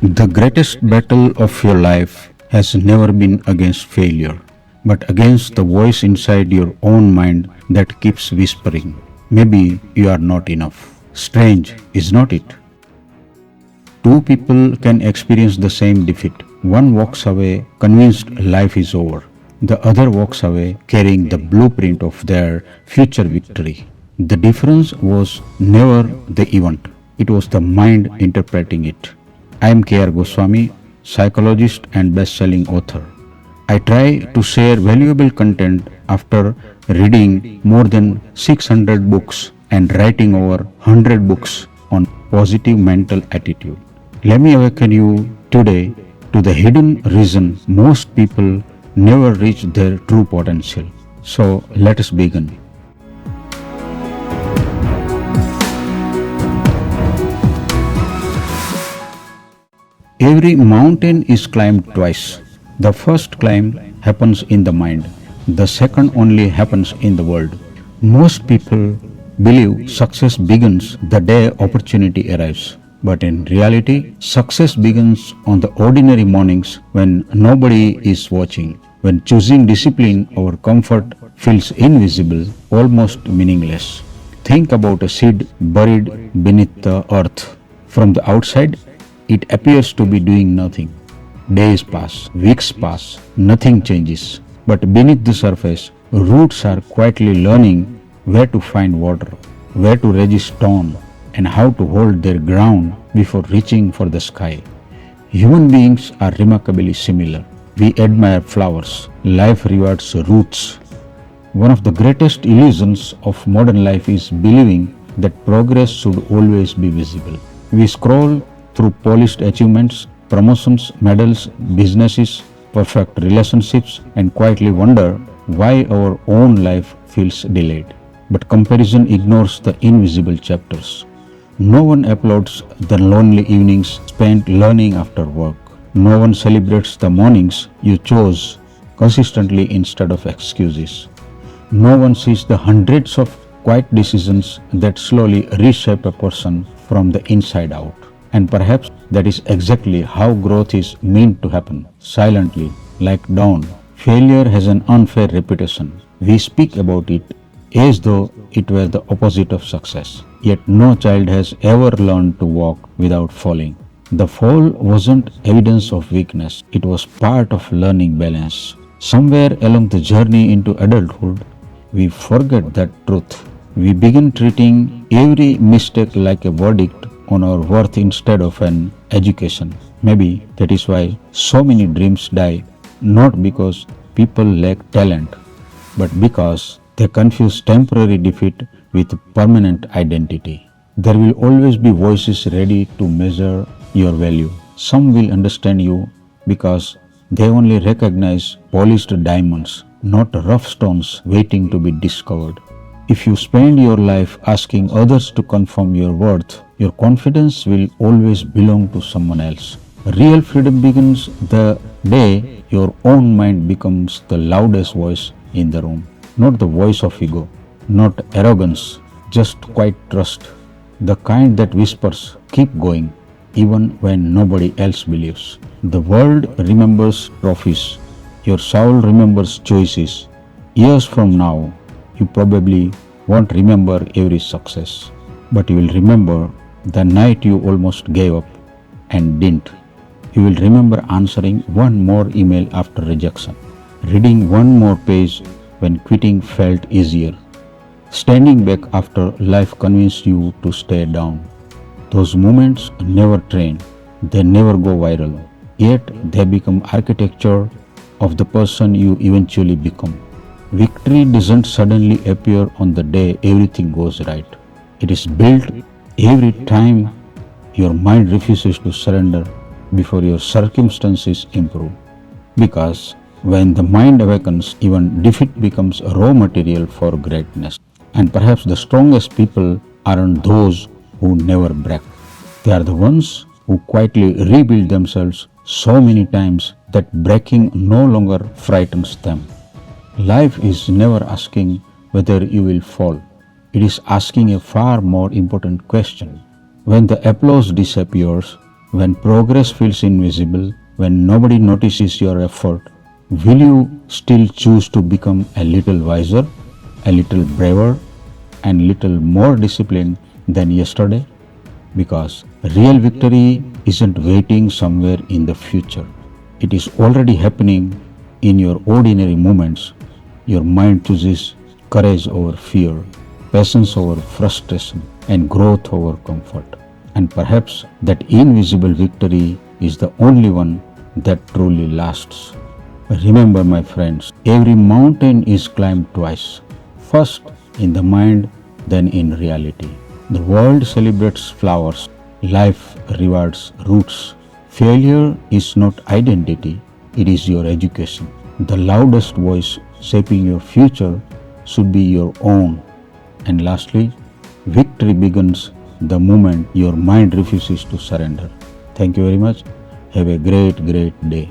The greatest battle of your life has never been against failure, but against the voice inside your own mind that keeps whispering, maybe you are not enough. Strange, is not it? Two people can experience the same defeat. One walks away convinced life is over. The other walks away carrying the blueprint of their future victory. The difference was never the event, it was the mind interpreting it. I am Goswami, psychologist and best-selling author. I try to share valuable content after reading more than 600 books and writing over 100 books on positive mental attitude. Let me awaken you today to the hidden reason most people never reach their true potential. So let us begin. Every mountain is climbed twice. The first climb happens in the mind. The second only happens in the world. Most people believe success begins the day opportunity arrives. But in reality, success begins on the ordinary mornings when nobody is watching, when choosing discipline over comfort feels invisible, almost meaningless. Think about a seed buried beneath the earth. From the outside, it appears to be doing nothing. Days pass, weeks pass, nothing changes. But beneath the surface, roots are quietly learning where to find water, where to resist storm, and how to hold their ground before reaching for the sky. Human beings are remarkably similar. We admire flowers. Life rewards roots. One of the greatest illusions of modern life is believing that progress should always be visible. We scroll through polished achievements, promotions, medals, businesses, perfect relationships, and quietly wonder why our own life feels delayed. But comparison ignores the invisible chapters. No one applauds the lonely evenings spent learning after work. No one celebrates the mornings you chose consistently instead of excuses. No one sees the hundreds of quiet decisions that slowly reshape a person from the inside out. And perhaps that is exactly how growth is meant to happen, silently, like dawn. Failure has an unfair reputation. We speak about it as though it were the opposite of success. Yet no child has ever learned to walk without falling. The fall wasn't evidence of weakness, it was part of learning balance. Somewhere along the journey into adulthood, we forget that truth. We begin treating every mistake like a verdict on our worth instead of an education. Maybe that is why so many dreams die, not because people lack talent, but because they confuse temporary defeat with permanent identity. There will always be voices ready to measure your value. Some will understand you because they only recognize polished diamonds, not rough stones waiting to be discovered. If you spend your life asking others to confirm your worth, your confidence will always belong to someone else. Real freedom begins the day your own mind becomes the loudest voice in the room. Not the voice of ego, not arrogance, just quiet trust. The kind that whispers, keep going, even when nobody else believes. The world remembers trophies. Your soul remembers choices. Years from now, you probably won't remember every success, but you will remember the night you almost gave up and didn't. You will remember answering one more email after rejection, reading one more page when quitting felt easier, standing back after life convinced you to stay down. Those moments never trend, they never go viral, yet they become architecture of the person you eventually become. Victory doesn't suddenly appear on the day everything goes right. It is built every time your mind refuses to surrender before your circumstances improve. Because when the mind awakens, even defeat becomes raw material for greatness. And perhaps the strongest people aren't those who never break. They are the ones who quietly rebuild themselves so many times that breaking no longer frightens them. Life is never asking whether you will fall. It is asking a far more important question. When the applause disappears, When progress feels invisible, when nobody notices your effort, will you still choose to become a little wiser, a little braver, and little more disciplined than yesterday? Because real victory isn't waiting somewhere in the future. It is already happening in your ordinary moments. Your mind chooses courage over fear, patience over frustration, and growth over comfort. And perhaps that invisible victory is the only one that truly lasts. Remember, my friends, every mountain is climbed twice. First in the mind, then in reality. The world celebrates flowers. Life rewards roots. Failure is not identity, it is your education. The loudest voice shaping your future should be your own. And lastly, victory begins the moment your mind refuses to surrender. Thank you very much. Have a great day.